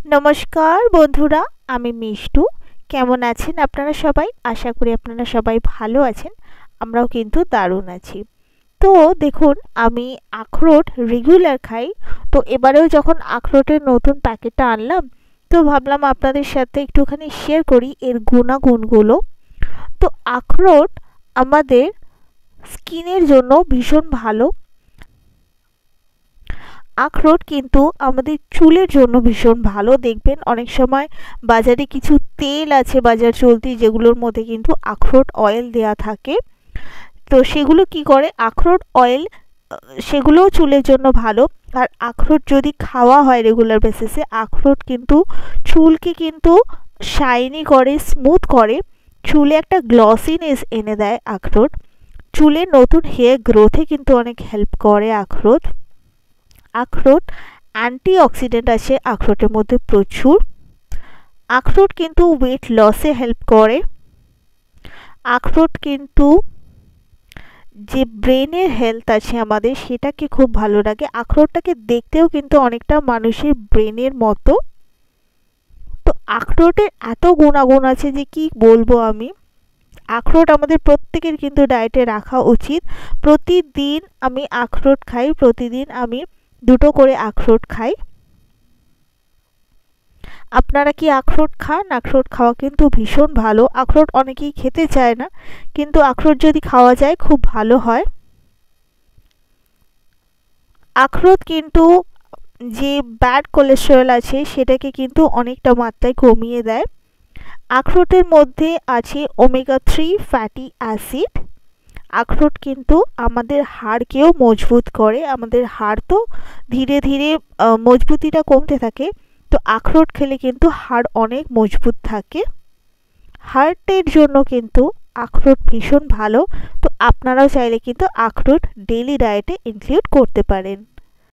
নমস্কার বন্ধুরা, আমি মিষ্টু। কেমন আছেন আপনারা সবাই? আশা করি আপনারা সবাই ভালো আছেন। আমরাও কিন্তু দারুণ আছি। তো দেখুন, আমি আখরোট রেগুলার খাই। তো এবারেও যখন আখরোটের নতুন প্যাকেটটা আনলাম, তো ভাবলাম আপনাদের সাথে একটুখানি শেয়ার করি এর গুণাগুণগুলো। তো আখরোট আমাদের স্কিনের জন্য ভীষণ ভালো। আখরোট কিন্তু আমাদের চুলের জন্য ভীষণ ভালো। দেখবেন অনেক সময় বাজারে কিছু তেল আছে বাজার চলতি, যেগুলোর মধ্যে কিন্তু আখরোট অয়েল দেয়া থাকে। তো সেগুলো কি করে, আখরোট অয়েল সেগুলোও চুলের জন্য ভালো। আর আখরোট যদি খাওয়া হয় রেগুলার বেসিসে, আখরোট কিন্তু চুলকে কিন্তু শাইনি করে, স্মুথ করে, চুলে একটা গ্লসিনেস এনে দেয় আখরোট। চুলে নতুন হেয়ার গ্রোথে কিন্তু অনেক হেল্প করে আখরোট। আখরোট অ্যান্টিঅক্সিডেন্ট আছে আখরোটের মধ্যে প্রচুর। আখরোট কিন্তু ওয়েট লসে হেল্প করে। আখরোট কিন্তু যে ব্রেনের হেলথ আছে আমাদের, সেটাকে খুব ভালো রাখে। আখরোটটাকে দেখতেও কিন্তু অনেকটা মানুষের ব্রেনের মতো। তো আখরোটের এত গুণাগুণ আছে যে কি বলবো আমি। আখরোট আমাদের প্রত্যেকের কিন্তু ডায়েটে রাখা উচিত। প্রতিদিন আমি আখরোট খাই, প্রতিদিন আমি দুটো করে আখরোট খাই। আপনারা কি আখরোট খান? আখরোট খাওয়া কিন্তু ভীষণ ভালো। আখরোট অনেকেই খেতে চায় না, কিন্তু আখরোট যদি খাওয়া যায় খুব ভালো হয়। আখরোট কিন্তু যে ব্যাড কোলেস্টেরল আছে সেটাকে কিন্তু অনেকটা মাত্রায় কমিয়ে দেয়। আখরোটের মধ্যে আছে ওমেগা-3 ফ্যাটি অ্যাসিড। আখরোট কিন্তু আমাদের হাড়কেও মজবুত করে। আমাদের হাড় তো ধীরে ধীরে মজবুতিটা কমতে থাকে। তো আখরোট খেলে কিন্তু হাড় অনেক মজবুত থাকে। হার্টের জন্য কিন্তু আখরোট ভীষণ ভালো। তো আপনারাও চাইলে কিন্তু আখরোট ডেইলি ডায়েটে ইনক্লুড করতে পারেন।